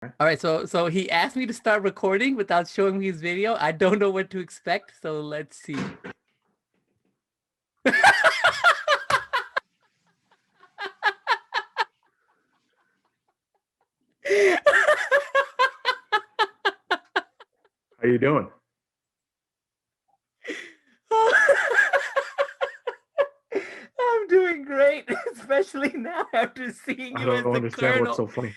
All right, so he asked me to start recording without showing me his video. I don't know what to expect, so let's see. How you doing? I'm doing great, especially now after seeing I you as don't the understand what's colonel. so funny.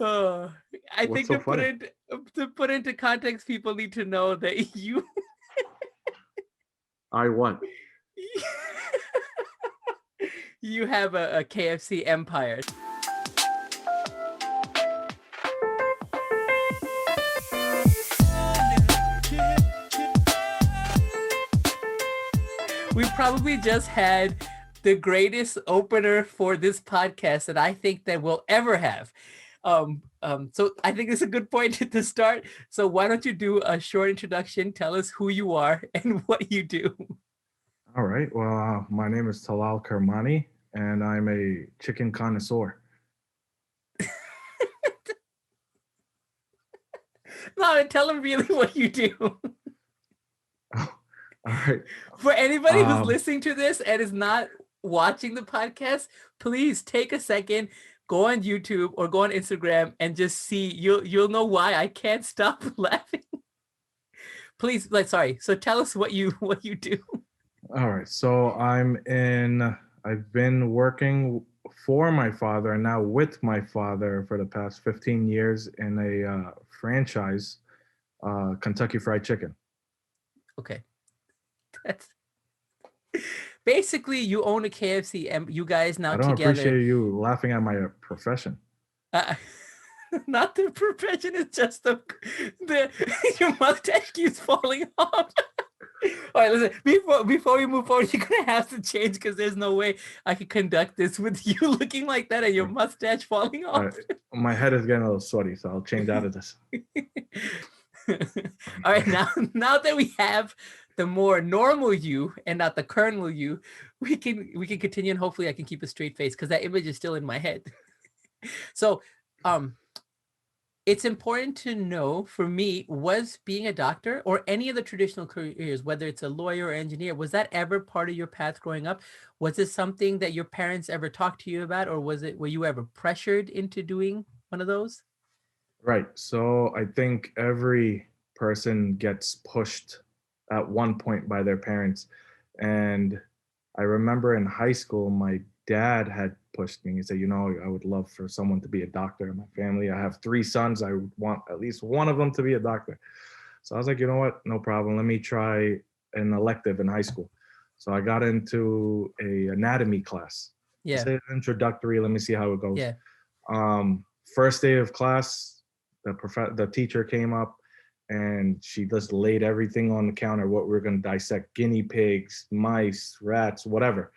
Uh, I What's think so funny? to put into context, people need to know that I what? you have a KFC empire. We probably just had the greatest opener for this podcast that I think that we'll ever have. So I think it's a good point to start. So why don't you do a short introduction? Tell us who you are and what you do. All right. Well, my name is Talal Kirmani, and I'm a chicken connoisseur. No, tell them really what you do. All right. For anybody who's Um, listening to this and is not watching the podcast, please take a second, go on YouTube or go on Instagram and just see. You'll know why I can't stop laughing. Please, sorry. So tell us what you do. all right. So I've been working for my father and now with my father for the past 15 years in a franchise, Kentucky Fried Chicken. Okay, that's basically you own a KFC and you guys now I don't together. appreciate you laughing at my profession. Uh, not the profession, it's just the your mustache keeps falling off. All right, listen. Before we move forward, you're gonna have to change because there's no way I could conduct this with you looking like that and your mustache falling All off. right. My head is getting a little sweaty, so I'll change out of this. All right, now that we have the more normal you and not the colonel you, we can continue and hopefully I can keep a straight face because that image is still in my head. So, um, it's important to know for me, was being a doctor or any of the traditional careers, whether it's a lawyer or engineer, was that ever part of your path growing up? Was it something that your parents ever talked to you about, or were you ever pressured into doing one of those? Right. So I think every person gets pushed at one point by their parents. And I remember in high school, my dad had pushed me. He said, I would love for someone to be a doctor in my family. I have three sons. I would want at least one of them to be a doctor. So I was like, you know what? No problem. Let me try an elective in high school. So I got into a anatomy class. I Yeah, said introductory. Let me see how it goes. yeah. First day of class, the teacher came up and she just laid everything on the counter, what we were going to dissect: guinea pigs, mice, rats, whatever.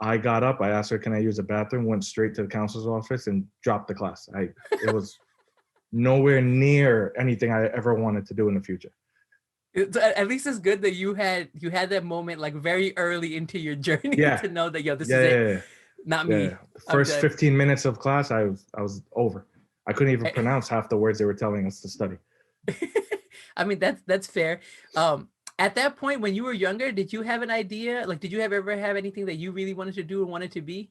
I got up, I asked her, can I use the bathroom? Went straight to the counselor's office and dropped the class. It was nowhere near anything I ever wanted to do in the future. At least it's good that you had that moment like very early into your journey Yeah, to know that this is yeah, it, yeah, yeah. not Yeah. me. The I'm first done. 15 minutes of class, I was over. I couldn't even pronounce half the words they were telling us to study. I mean that's fair. Um, at that point when you were younger, did you have an idea? Like, did you ever have anything that you really wanted to do and wanted to be?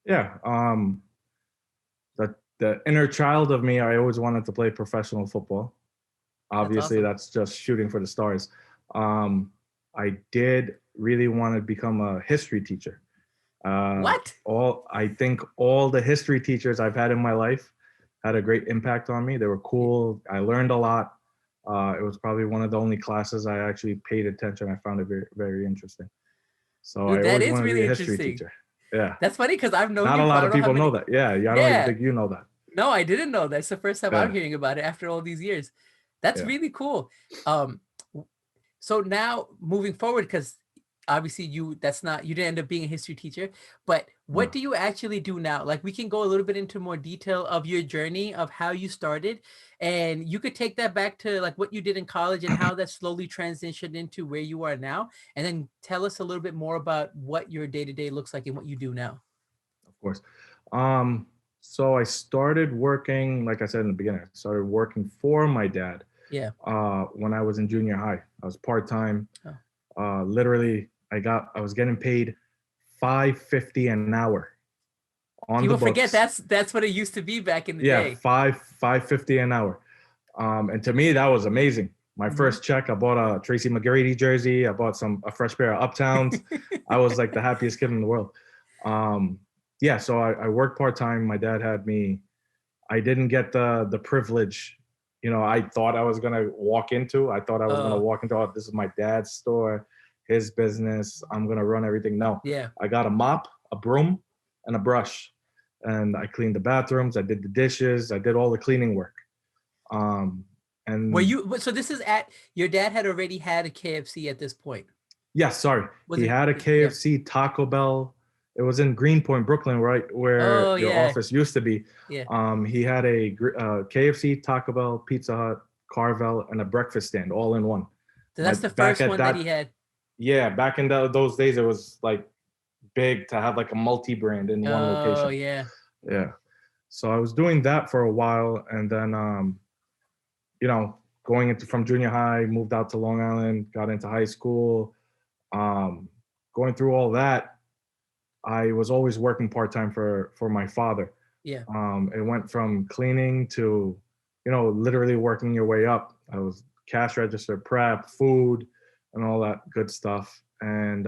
Yeah. The inner child of me, I always wanted to play professional football. That's Obviously, awesome. that's just shooting for the stars. Um, I did really want to become a history teacher. What? I think all the history teachers I've had in my life had a great impact on me. They were cool. I learned a lot. It was probably one of the only classes I actually paid attention. I found it very, very interesting. So Dude, I that always is wanted to be really a history interesting. teacher. Yeah. That's funny because I've known Not you a for I lot don't of know how people know many. that. Yeah. I don't even Yeah. think you know that. No, I didn't know. That's the first time I'm Yeah. hearing about it after all these years. That's Yeah. really cool. Um, so now moving forward, because obviously you didn't end up being a history teacher, but what No. do you actually do now? Like, we can go a little bit into more detail of your journey of how you started, and you could take that back to like what you did in college and how that slowly transitioned into where you are now, and then tell us a little bit more about what your day-to-day looks like and what you do now. Of course. Um, So I started working, like I said in the beginning, I started working for my dad Yeah. when I was in junior high. I was part-time. Oh. Literally, I was getting paid $5.50 an hour on the People forget books. that's what it used to be back in the Yeah, day. $5.50 an hour. And to me, that was amazing. My Mm-hmm. first check, I bought a Tracy McGrady jersey. I bought a fresh pair of Uptowns. I was like the happiest kid in the world. Um, yeah, so I worked part-time. My dad had me. I didn't get the privilege, I thought I was gonna walk into. I thought I was gonna Oh, walk into, oh, this is my dad's store, his business. I'm gonna run everything. No, yeah. I got a mop, a broom, and a brush, and I cleaned the bathrooms. I did the dishes. I did all the cleaning work. Um, Were and you so this is at your dad had already had a KFC at this point. yeah, sorry, Was he it had a yeah. KFC, Taco Bell. It was in Greenpoint, Brooklyn, right where Oh your yeah. office used to be. Yeah. He had a KFC, Taco Bell, Pizza Hut, Carvel, and a breakfast stand all in one. So My that's the back first at one that he that, had. yeah, back in those days, it was like big to have like a multi-brand in one Oh location. yeah. Yeah, so I was doing that for a while, and then you know, going into from junior high, moved out to Long Island, got into high school. Um, Going through all that, I was always working part time for my father. Yeah. It went from cleaning to, literally working your way up. I was cash register, prep, food, and all that good stuff. And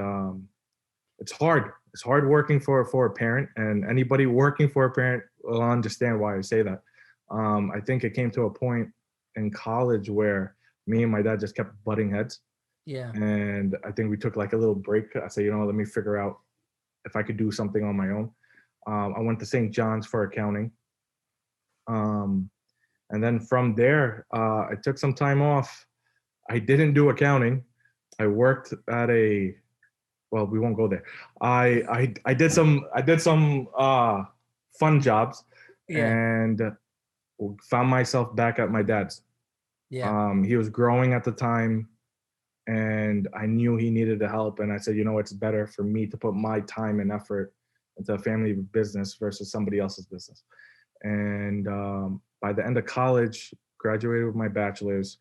it's hard. It's hard working for a parent, and anybody working for a parent will understand why I say that. I think it came to a point in college where me and my dad just kept butting heads, Yeah. and I think we took like a little break. I said, let me figure out if I could do something on my own. I went to St. John's for accounting. Um, and then from there, I took some time off. I didn't do accounting. I worked at well, we won't go there. I did some fun jobs, Yeah. and found myself back at my dad's. Yeah. He was growing at the time, and I knew he needed the help. And I said, it's better for me to put my time and effort into a family business versus somebody else's business. And by the end of college, graduated with my bachelor's.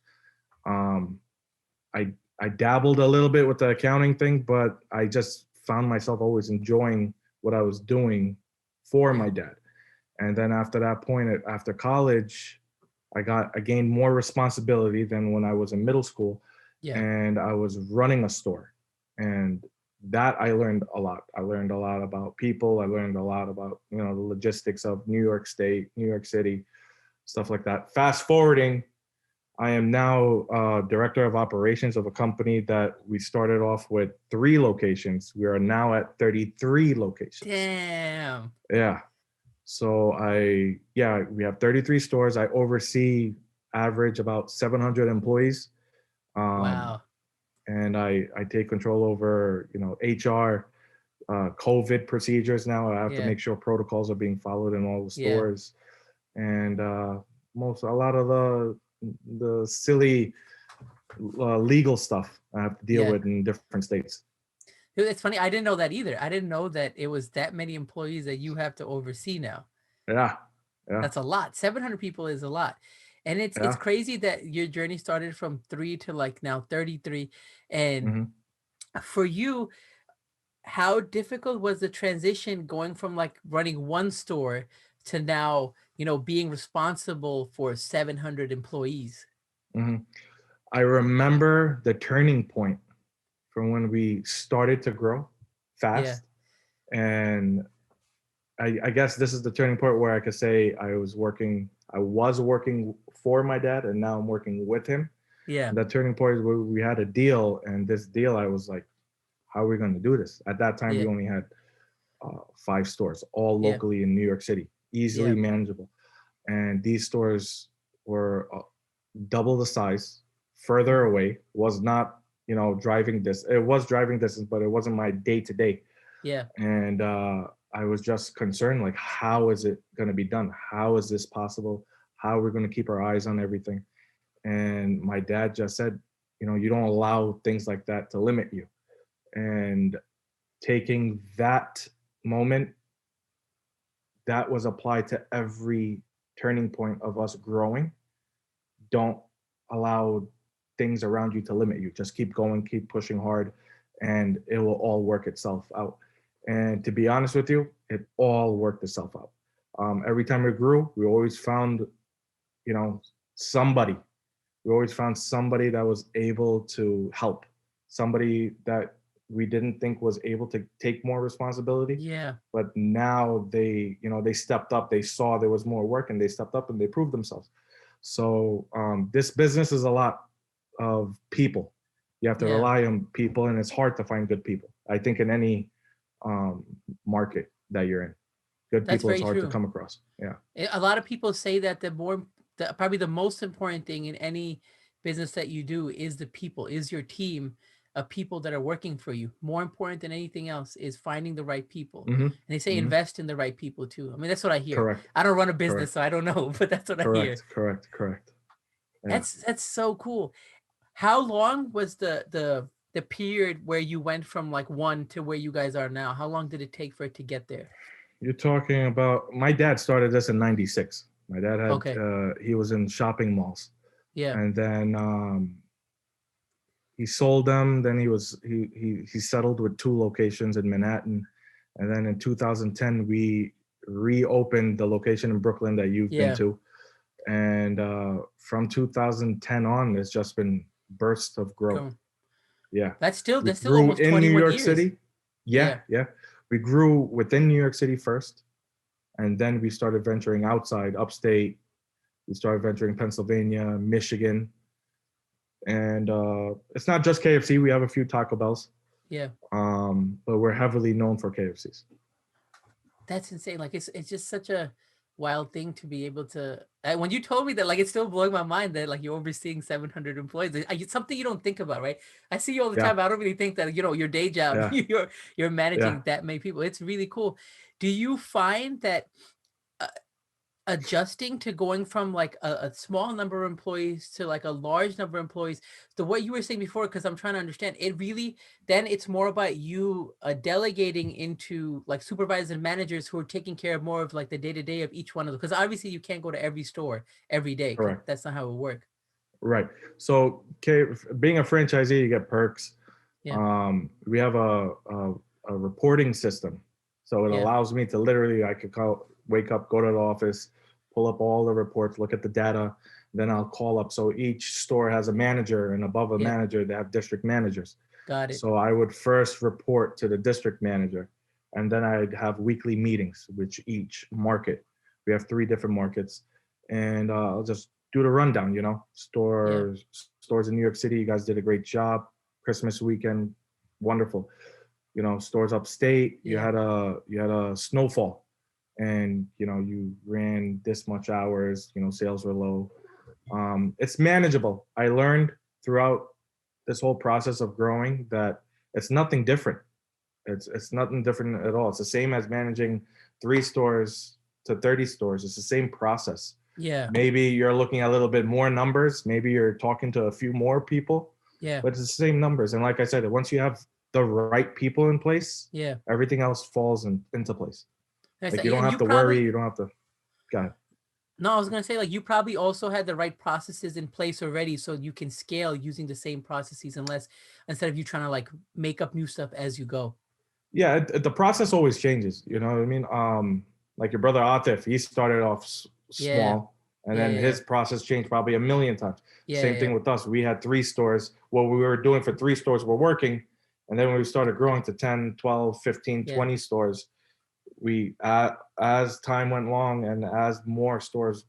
Um, I I dabbled a little bit with the accounting thing, but I just found myself always enjoying what I was doing for Yeah. my dad. And then after that point, after college, I gained more responsibility than when I was in middle school, Yeah. and I was running a store. And that I learned a lot. I learned a lot about people. I learned a lot about, the logistics of New York State, New York City, stuff like that. Fast forwarding, I am now director of operations of a company that we started off with 3 locations. We are now at 33 locations. Damn. Yeah. So we have 33 stores. I oversee average about 700 employees. Um, Wow. and I take control over, HR, COVID procedures now. I have to Yeah. make sure protocols are being followed in all the Yeah. stores. And a lot of the silly legal stuff I have to deal Yeah. with in different states. It's funny. I didn't know that either. I didn't know that it was that many employees that you have to oversee now. Yeah, yeah, That's a lot. 700 people is a lot. And it's yeah. crazy that your journey started from 3 to like now 33. And Hmm. for you, how difficult was the transition going from like running one store to now, being responsible for 700 employees? Hmm. I remember the turning point from when we started to grow Yeah. fast. And I guess this is the turning point where I could say I was working for my dad, and now I'm working with him. Yeah. And that turning point is where we had a deal, and this deal, I was like, how are we going to do this? At that time, we Yeah. only had 5 stores, all Yeah. locally in New York City, easily Yeah. manageable. And these stores were double the size, further Mhm. away, was not, driving distance. It was driving distance, but it wasn't my day to day. Yeah. And I was just concerned, like, how is it going to be done? How is this possible? How are we going to keep our eyes on everything? And my dad just said, you don't allow things like that to limit you. And taking that moment, that was applied to every turning point of us growing. Don't allow things around you to limit you. Just keep going, keep pushing hard, and it will all work itself out. And to be honest with you, it all worked itself out. Every time we grew, we always found, you know, somebody. We always found somebody that was able to help, somebody that we didn't think was able to take more responsibility. Yeah. But now they, they stepped up. They saw there was more work, and they stepped up and they proved themselves. So this business is a lot of people. You have to Yeah. rely on people, and it's hard to find good people. I think in any market that you're in, good That's people is very hard to true. come across. Yeah. A lot of people say that probably the most important thing in any business that you do is the people, is your team of people that are working for you. More important than anything else is finding the right people. Mm-hmm. And they say invest in the right people too. I mean, that's what I hear. Correct. I don't run a business, Correct. so I don't know, but that's what I hear. Correct. Yeah. That's so cool. How long was the period where you went from like one to where you guys are now? How long did it take for it to get there? You're talking about, my dad started this in '96. My dad had Okay. he was in shopping malls, Yeah. and then he sold them. Then he settled with 2 locations in Manhattan, and then in 2010 we reopened the location in Brooklyn that you've been Yeah. to, and from 2010 on, it's just been bursts of growth. Cool. Yeah, That's we still grew almost in 21 New York years. City. Yeah. We grew within New York City first, and then we started venturing outside, upstate. We started venturing Pennsylvania, Michigan, and it's not just KFC. We have a few Taco Bells. Yeah. But we're heavily known for KFCs. That's insane. Like it's just such a wild thing to be able to. When you told me that, like it's still blowing my mind that like you're overseeing 700 employees. It's something you don't think about, right? I see you all the time. I don't really think that your day job, you're managing that many people. It's really cool. Do you find that adjusting to going from like a small number of employees to like a large number of employees, the what you were saying before, because I'm trying to understand it really, then it's more about you delegating into like supervisors and managers who are taking care of more of like the day-to-day of each one of them, because obviously you can't go to every store every day. Correct. That's not how it will work. Right. So being a franchisee, you get perks. Yeah. We have a reporting system, so it allows me to literally, I could wake up, go to the office, pull up all the reports, look at the data, then I'll call up. So each store has a manager, and above a manager, they have district managers. Got it. So I would first report to the district manager, and then I'd have weekly meetings with each market. We have 3 different markets, and I'll just do the rundown, stores in New York City, you guys did a great job. Christmas weekend, wonderful. Stores upstate, you had a snowfall, and you ran this much hours, sales were low. It's manageable. I learned throughout this whole process of growing that it's nothing different. It's nothing different at all. It's the same as managing 3 stores to 30 stores. It's the same process. Yeah. Maybe you're looking at a little bit more numbers. Maybe you're talking to a few more people. Yeah. But it's the same numbers. And like I said, once you have the right people in place, everything else falls into place. Like you don't have to worry. You don't have to. Go ahead. No, I was gonna say, like, you probably also had the right processes in place already, so you can scale using the same processes, instead of you trying to like make up new stuff as you go. Yeah, the process always changes. You know what I mean? Like your brother Atif, he started off small, and then his process changed probably a million times. Same thing with us. We had 3 stores. What we were doing for 3 stores were working, and then when we started growing to 10, 12, 15, 20 stores, we as time went along and as more stores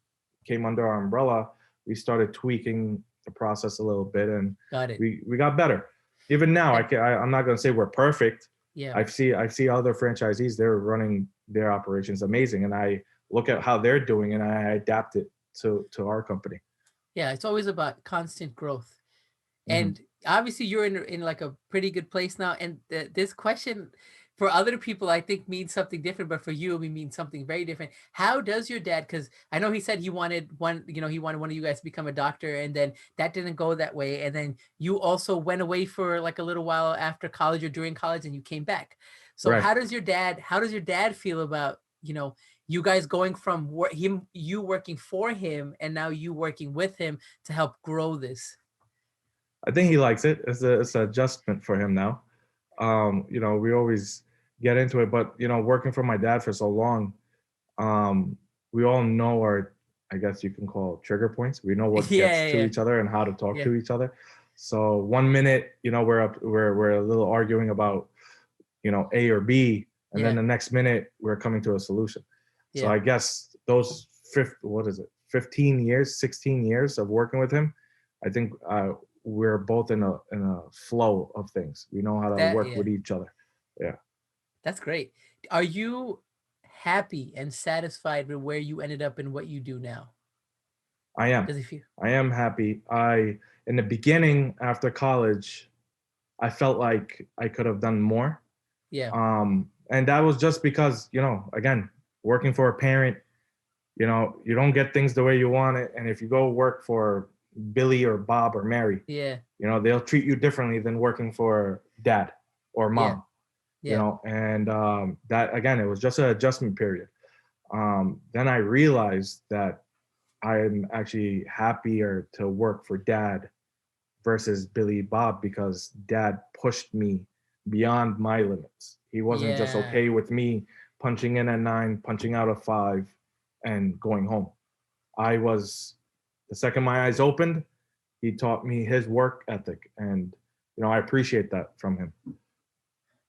came under our umbrella, we started tweaking the process a little bit, and we got better. Even now, I'm not going to say we're perfect. I see other franchisees, they're running their operations amazing, and I look at how they're doing and I adapt it to our company. Yeah, it's always about constant growth. And obviously you're in like a pretty good place now, and this question for other people I think means something different, but for you it means something very different. How does your dad, because I know he said he wanted one of you guys to become a doctor, and then that didn't go that way, and then you also went away for like a little while after college or during college, and you came back. So how does your dad feel about you guys going from you working for him and now you working with him to help grow this? I think he likes it. It's an adjustment for him now. We always get into it, but working for my dad for so long, we all know our, I guess you can call trigger points. We know what Yeah, gets to yeah, each other and how to talk yeah, to each other. So one minute, we're a little arguing about, A or B, and then yeah, the next minute we're coming to a solution. So yeah, I guess those 15 years, 16 years of working with him, I think we're both in a flow of things. We know how to that, work yeah, with each other. Yeah, that's great. Are you happy and satisfied with where you ended up and what you do now? I am. Does it feel? I am happy. In the beginning, after college, I felt like I could have done more. Yeah, And that was just because, again, working for a parent, you don't get things the way you want it. And if you go work for Billy or Bob or Mary, yeah, they'll treat you differently than working for dad or yeah, mom, yeah, and that, again, it was just an adjustment period. Then I realized that I'm actually happier to work for dad versus Billy Bob because dad pushed me beyond my limits. He wasn't just yeah. okay with me punching in at 9, punching out at 5, and going home. I was, the second my eyes opened, he taught me his work ethic. And, I appreciate that from him.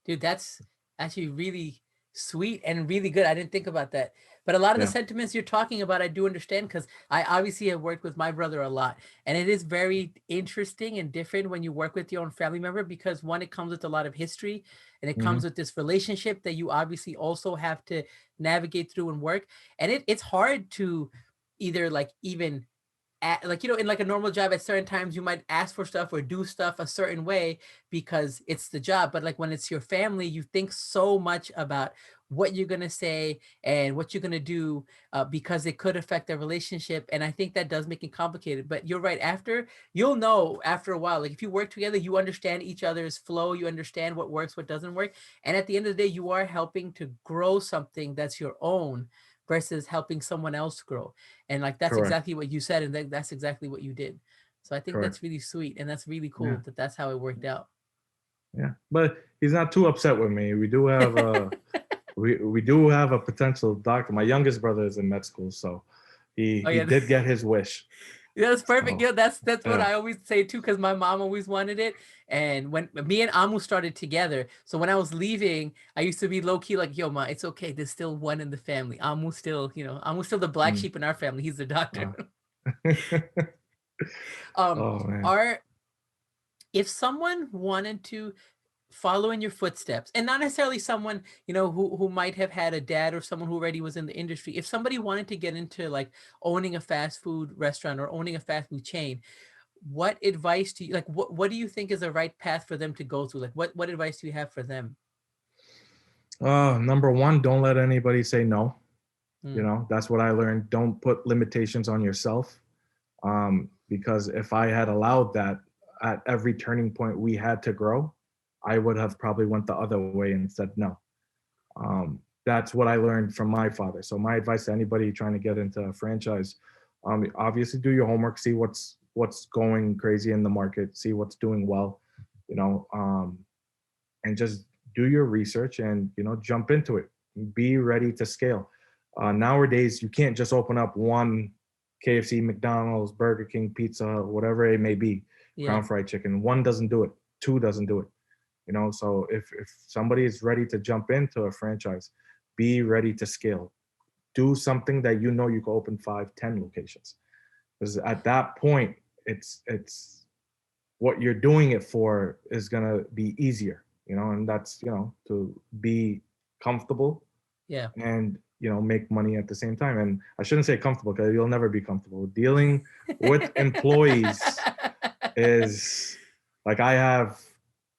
Dude, that's actually really sweet and really good. I didn't think about that. But a lot of the Yeah. sentiments you're talking about, I do understand because I obviously have worked with my brother a lot. And it is very interesting and different when you work with your own family member because one, it comes with a lot of history and it Hmm. comes with this relationship that you obviously also have to navigate through and work. And it's hard to either like even like in like a normal job at certain times you might ask for stuff or do stuff a certain way because it's the job, but like when it's your family you think so much about what you're going to say and what you're going to do because it could affect the relationship, and I think that does make it complicated. But you're right, you'll know after a while, like if you work together you understand each other's flow, you understand what works, what doesn't work, and at the end of the day you are helping to grow something that's your own versus helping someone else grow. And like that's Correct. exactly what you said, and that's exactly what you did. So I think Correct. that's really sweet, and that's really Yeah. cool that that's how it worked out. Yeah. But he's not too upset with me. We do have we do have a potential doctor. My youngest brother is in med school, so Oh he yeah, did get his wish. yeah, that's perfect. So Yeah, that's what yeah. I always say too, because my mom always wanted it. And when me and Amu started together, so when I was leaving, I used to be low key like, "Yo, ma, it's okay. There's still one in the family. Amu's still, Amu's still the black Mm. sheep in our family. He's the doctor." Uh, um, oh man. are if someone wanted to follow in your footsteps, and not necessarily someone who might have had a dad or someone who already was in the industry, if somebody wanted to get into like owning a fast food restaurant or owning a fast food chain, what advice do you like, what do you think is the right path for them to go through? Like what advice do you have for them? Number one, don't let anybody say no. Mm, That's what I learned. Don't put limitations on yourself. Because if I had allowed that at every turning point we had to grow, I would have probably went the other way and said no. That's what I learned from my father. So my advice to anybody trying to get into a franchise, obviously do your homework, see what's going crazy in the market, see what's doing well, you know, um, and just do your research and jump into it. Be ready to scale. Nowadays, you can't just open up one KFC, McDonald's, Burger King, pizza, whatever it may be, yeah, Crown Fried Chicken. One doesn't do it. Two doesn't do it. So if somebody is ready to jump into a franchise, be ready to scale. Do something that you can open 5, 10 locations. Because at that point, it's what you're doing it for is gonna be easier, and that's to be comfortable yeah. and make money at the same time. And I shouldn't say comfortable because you'll never be comfortable. Dealing with employees is like, I have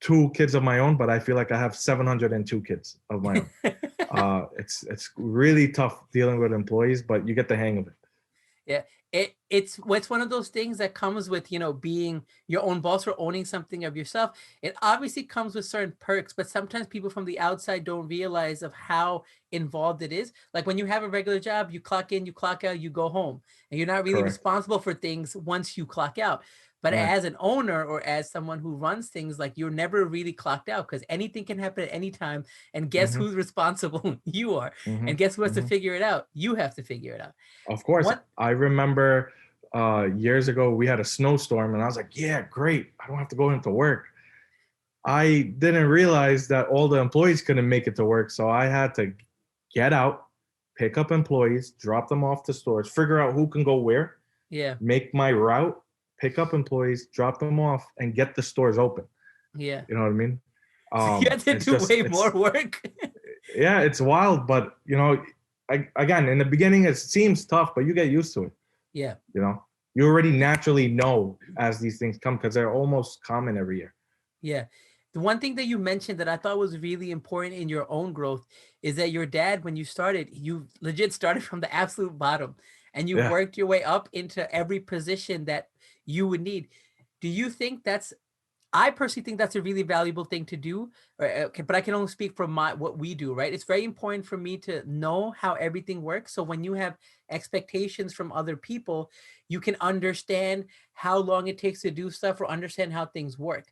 2 kids of my own, but I feel like I have 702 kids of my own. It's really tough dealing with employees, but you get the hang of it. Yeah, It's one of those things that comes with, being your own boss or owning something of yourself. It obviously comes with certain perks, but sometimes people from the outside don't realize of how involved it is. Like when you have a regular job, you clock in, you clock out, you go home, and you're not really Correct. responsible for things once you clock out. But Right. as an owner or as someone who runs things, like you're never really clocked out because anything can happen at any time. And guess Mm-hmm. who's responsible? You are. Mm-hmm. And guess who has to Mm-hmm. figure it out? You have to figure it out. Of course. What? I remember years ago we had a snowstorm and I was like, yeah, great. I don't have to go into work. I didn't realize that all the employees couldn't make it to work. So I had to get out, pick up employees, drop them off to stores, figure out who can go where, Yeah. make my route, pick up employees, drop them off, and get the stores open. Yeah. You know what I mean? You had to It's do just, way more work. yeah, it's wild, but again, in the beginning, it seems tough, but you get used to it. Yeah. You already naturally know as these things come because they're almost common every year. Yeah. The one thing that you mentioned that I thought was really important in your own growth is that your dad, when you started, you legit started from the absolute bottom and you Yeah. worked your way up into every position that you would need. Do you think I personally think that's a really valuable thing to do, okay, but I can only speak from what we do, right? It's very important for me to know how everything works. So when you have expectations from other people, you can understand how long it takes to do stuff or understand how things work.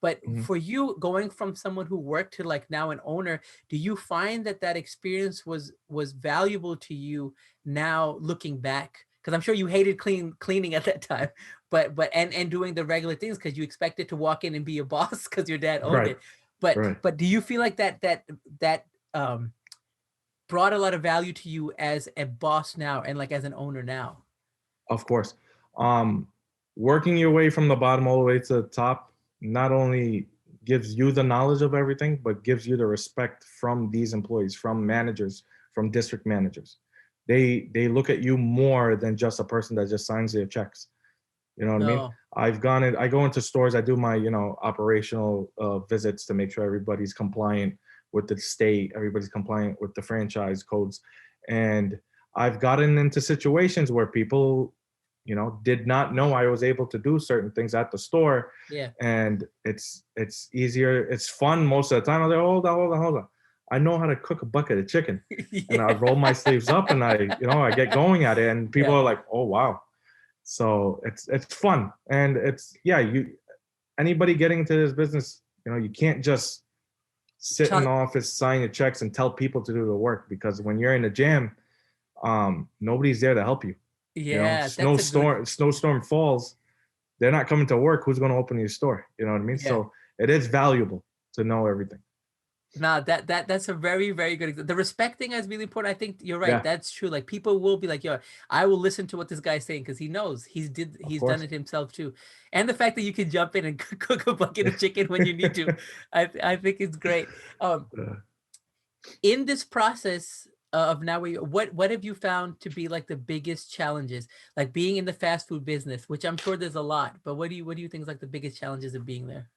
But Mhm. for you, going from someone who worked to like now an owner, do you find that experience was valuable to you now looking back? Because I'm sure you hated cleaning at that time, but doing the regular things because you expected to walk in and be a boss because your dad owned Right. it. But Right. but do you feel like that um brought a lot of value to you as a boss now and like as an owner now? Of course. Um, Working your way from the bottom all the way to the top not only gives you the knowledge of everything, but gives you the respect from these employees, from managers, from district managers. They look at you more than just a person that just signs their checks. You know what I mean? No. I go into stores, I do my, operational visits to make sure everybody's compliant with the state, everybody's compliant with the franchise codes. And I've gotten into situations where people, did not know I was able to do certain things at the store. Yeah. And it's easier, it's fun most of the time. I'm like, hold on. I know how to cook a bucket of chicken. And I Yeah. roll my sleeves up and I get going at it. And people Yeah. are like, oh wow. So it's fun, and it's, yeah, anybody getting into this business, you can't just sit in the Chuck, office, sign your checks, and tell people to do the work, because when you're in a jam, nobody's there to help you. yeah, that's a good. Snowstorm falls, they're not coming to work. Who's going to open your store? You know what I mean? Yeah. So it is valuable to know everything. No, that's a very, very good The respect thing is really important. I think you're right. Yeah, That's true. Like people will be like, yo, I will listen to what this guy's saying because he knows of he's done course. it himself too. And the fact that you can jump in and cook a bucket of chicken when you need to, I think it's great. Uh, In this process of now what have you found to be like the biggest challenges, like being in the fast food business, which I'm sure there's a lot, but what do you think is like the biggest challenges of being there?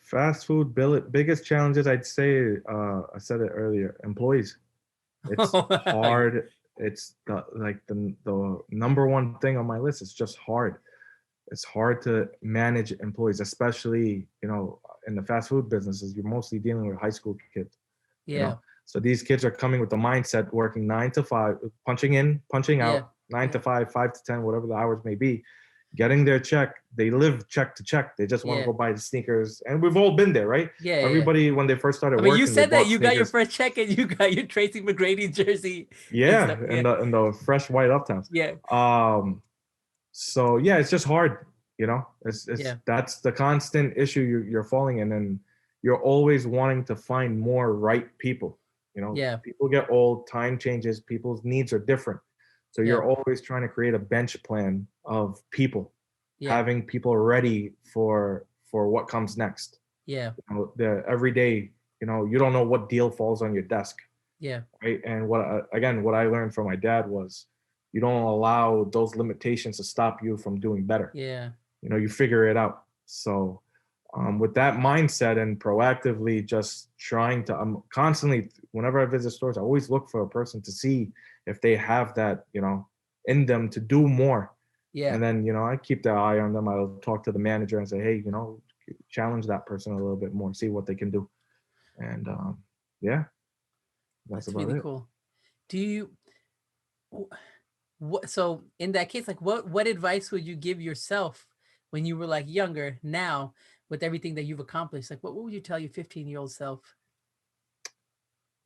Fast food biggest challenges, I'd say, I said it earlier, employees. It's hard. It's the number one thing on my list. It's just hard. It's hard to manage employees, especially, in the fast food businesses. You're mostly dealing with high school kids, you Yeah. know. So these kids are coming with the mindset working 9 to 5, punching in, punching Yeah. out, nine Yeah. to five, 5 to 10, whatever the hours may be, getting their check. They live check to check. They just want to Yeah. go buy the sneakers. And we've all been there, right? Yeah. Yeah. Everybody, when they first started I mean, you working, they said that bought you got your sneakers. first check and you got your Tracy McGrady jersey and Yeah, stuff. in Yeah. the fresh white uptowns. Yeah. So yeah, it's just hard. It's Yeah. that's the constant issue you're falling in, and you're always wanting to find more right people. Yeah. People get old, time changes, people's needs are different. So Yeah. you're always trying to create a bench plan of people, Yeah. having people ready for what comes next. Yeah. Every day, you don't know what deal falls on your desk, Yeah. right? And what I learned from my dad was, you don't allow those limitations to stop you from doing better. Yeah. You figure it out. So with that mindset and proactively just trying to, I'm constantly, whenever I visit stores, I always look for a person to see if they have that, in them to do more. Yeah. And then, I keep the eye on them. I'll talk to the manager and say, hey, challenge that person a little bit more, see what they can do. And yeah, that's That's about really it. cool. Do you what so in that case, like what advice would you give yourself when you were like younger now with everything that you've accomplished? Like what would you tell your 15-year-old self?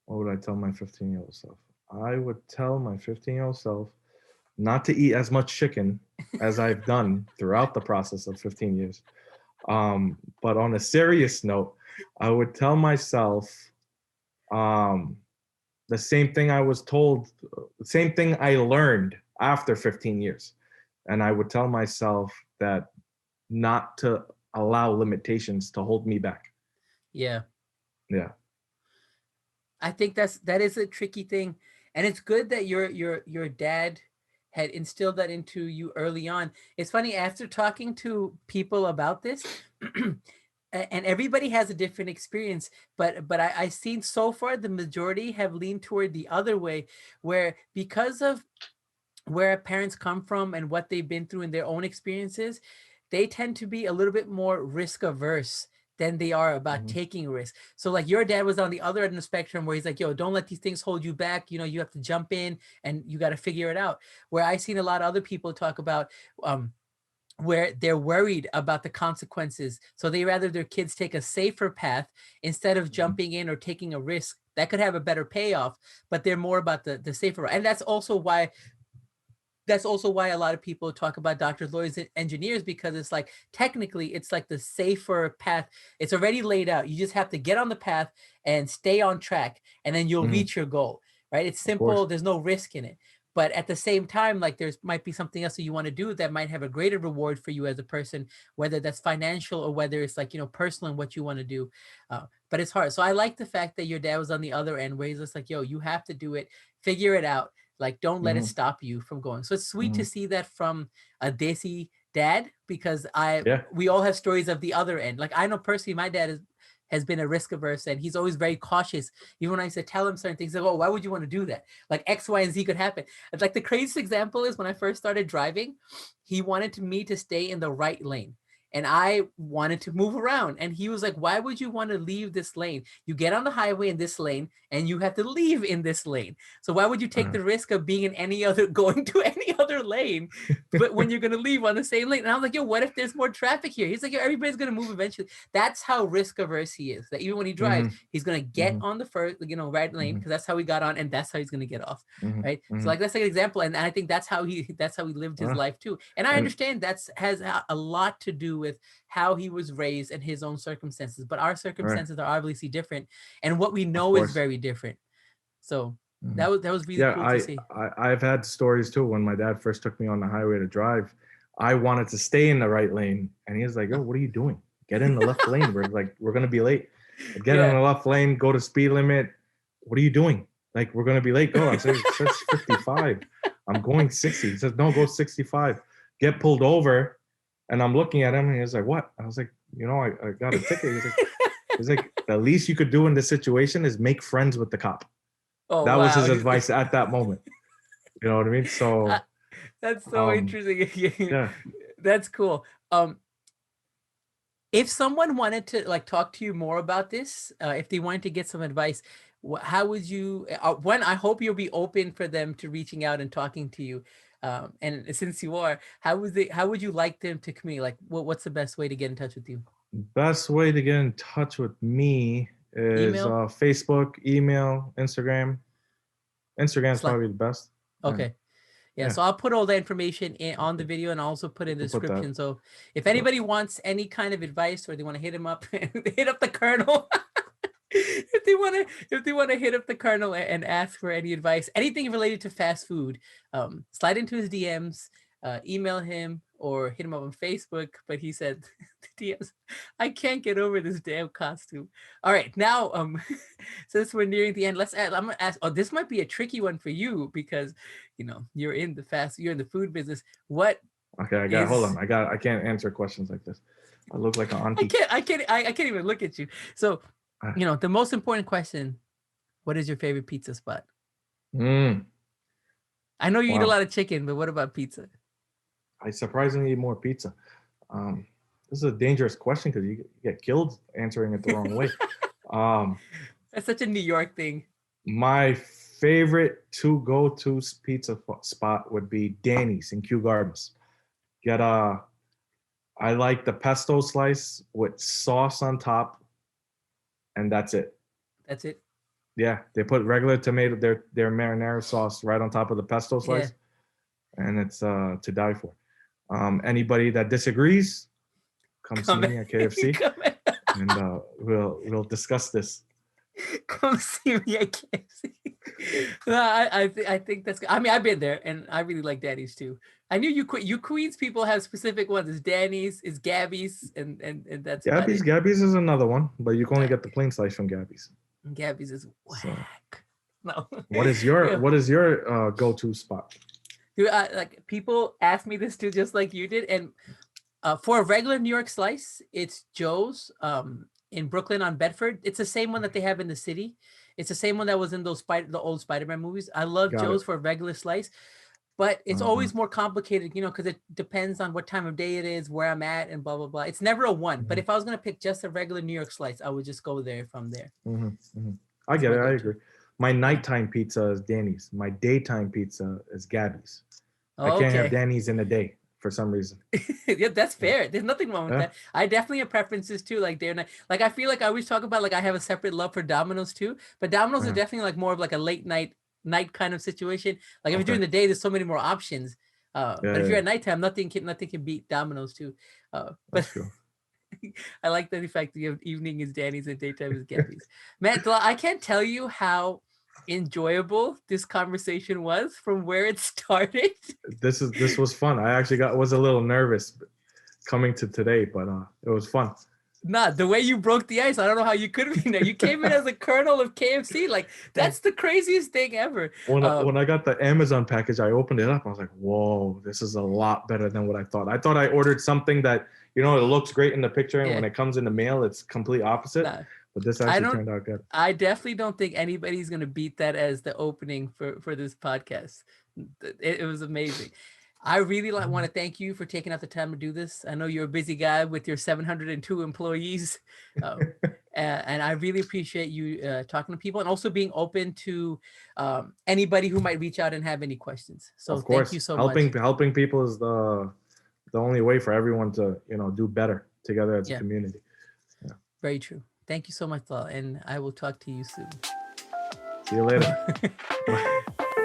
What would I tell my 15-year-old self? I would tell my 15-year-old self not to eat as much chicken as I've done throughout the process of 15 years. But on a serious note, I would tell myself um, the same thing I was told, the same thing I learned after 15 years. And I would tell myself that not to allow limitations to hold me back. Yeah. Yeah. I think that is a tricky thing, and it's good that your dad had instilled that into you early on. It's funny, after talking to people about this, and everybody has a different experience, but I seen so far the majority have leaned toward the other way, where because of where parents come from and what they've been through in their own experiences, they tend to be a little bit more risk averse than they are about Mm-hmm. taking risks. So like your dad was on the other end of the spectrum where he's like, yo, don't let these things hold you back. You have to jump in and you got to figure it out. Where I've seen a lot of other people talk about where they're worried about the consequences. So they rather their kids take a safer path instead of jumping in or taking a risk that could have a better payoff, but they're more about the safer. And that's also why a lot of people talk about doctors, lawyers, and engineers, because it's like technically it's like the safer path. It's already laid out. You just have to get on the path and stay on track, and then you'll Mm-hmm. reach your goal, right? It's Of course. simple. There's no risk in it. But at the same time, like there's might be something else that you want to do that might have a greater reward for you as a person, whether that's financial or whether it's like, personal and what you want to do. But it's hard. So I like the fact that your dad was on the other end where he's just like, yo, you have to do it, figure it out. Like, don't let it Mm-hmm. stop you from going. So it's sweet Mm-hmm. to see that from a Desi dad, because Yeah. we all have stories of the other end. Like I know personally, my dad has been a risk averse and he's always very cautious. Even when I used to tell him certain things, like, oh, why would you want to do that? Like X, Y, and Z could happen. It's like the craziest example is when I first started driving, he wanted me to stay in the right lane. And I wanted to move around. And he was like, why would you want to leave this lane? You get on the highway in this lane and you have to leave in this lane. So why would you take the risk of being in going to any other lane, but when you're going to leave on the same lane? And I was like, yo, what if there's more traffic here? He's like, yo, everybody's going to move eventually. That's how risk averse he is. That even when he drives, Mm-hmm. he's going to get on the first, right lane, because that's how he got on and that's how he's going to get off. Mm-hmm. Right. Mm-hmm. So like, that's like an example. And I think that's how he lived his life too. And I understand has a lot to do with how he was raised and his own circumstances, but our circumstances are obviously different. And what we know is very different. So that was really cool to see. I've had stories too. When my dad first took me on the highway to drive, I wanted to stay in the right lane, and he was like, "Yo, what are you doing? Get in the left lane. We're gonna be late. Get in the left lane. Go to speed limit. What are you doing? Like, we're gonna be late. Go." I said, "It says 55. I'm going 60." He says, "No, go 65." Get pulled over, and I'm looking at him, and he's like, "What?" I was like, I got a ticket." He's like, "The least you could do in this situation is make friends with the cop." Oh, that was wow. his advice at that moment. You know what I mean? So that's so interesting. yeah. That's cool. If someone wanted to like talk to you more about this, if they wanted to get some advice, how would you? One, I hope you'll be open for them to reaching out and talking to you. And since you are, how would you like them to communicate? Like, what's the best way to get in touch with you? Best way to get in touch with me is Facebook, email, Instagram. Instagram's probably the best. Okay. Yeah, so I'll put all the information on the video and I'll also put in the description. So if anybody wants any kind of advice or they want to hit him up, hit up the Colonel. if they want to hit up the Colonel and ask for any advice, anything related to fast food, slide into his DMs, email him or hit him up on Facebook. But he said the DMs, I can't get over this damn costume. All right, now since we're nearing the end, I'm gonna ask. Oh, this might be a tricky one for you because you're in the food business. What? Okay, hold on. I can't answer questions like this. I look like an auntie. I can't even look at you. So, the most important question: what is your favorite pizza spot? I know you eat a Wow. lot of chicken, but what about pizza? I surprisingly eat more pizza. This is a dangerous question because you get killed answering it the wrong way. Um, That's such a New York thing. my favorite go-to pizza spot would be Danny's in Kew Gardens. Get I like the pesto slice with sauce on top, and that's it. That's it. Yeah, they put regular tomato, their marinara sauce right on top of the pesto Yeah. slice, and it's to die for. Anybody that disagrees, come see Come me at KFC, come, and we'll discuss this. come see me at KFC. No, I think that's good. I mean, I've been there, and I really like Danny's too. I knew you Queens people have specific ones. It's Danny's, it's Gabby's, and that's about Gabby's it. Gabby's is another one, but you can only get the plain slice from Gabby's. Gabby's is So, whack. No. what is your Yeah. what is your go-to spot? Dude, like people ask me this too, just like you did, and for a regular New York slice, it's Joe's in Brooklyn on Bedford. It's the same one that they have in the city. It's the same one that was in the old Spider-Man movies. I love Got Joe's it. for a regular slice, but it's Uh-huh. always more complicated, because it depends on what time of day it is, where I'm at, and blah blah blah. It's never a one. But Mhm. if I was gonna pick just a regular New York slice, I would just go there from there. I That's get my it. I go-to. agree. My Yeah. nighttime pizza is Danny's. My daytime pizza is Gabby's. I Oh, can't have okay. Danny's in the day for some reason. Yeah, that's Yeah. fair. There's nothing wrong with Yeah. that. I definitely have preferences too. Like day or night. Like I feel like I always talk about like I have a separate love for Domino's too. But Domino's is Yeah. definitely like more of like a late night kind of situation. Like if you're Okay. during the day, there's so many more options. Yeah, But if you're yeah, at nighttime, nothing can beat Domino's too. But that's true. I like the fact that you have evening is Danny's and daytime is Gabby's. Man, I can't tell you how enjoyable this conversation was from where it started. This was fun. I actually was a little nervous coming to today, but it was fun. Nah, the way you broke the ice, I don't know how you could be there. You came in as a colonel of KFC. Like, that's the craziest thing ever. When I got the Amazon package, I opened it up. I was like, "Whoa, this is a lot better than what I thought." I thought I ordered something that it looks great in the picture, and Yeah. when it comes in the mail, it's complete opposite. Nah, But this I actually don't. turned out good. I definitely don't think anybody's gonna beat that as the opening for this podcast. It was amazing. I really want to thank you for taking out the time to do this. I know you're a busy guy with your 702 employees, and I really appreciate you talking to people and also being open to anybody who might reach out and have any questions. So Of thank you course, so much. helping people is the only way for everyone to do better together as a Yeah, community. Yeah. very true. Thank you so much, Talal, and I will talk to you soon. See you later. Bye.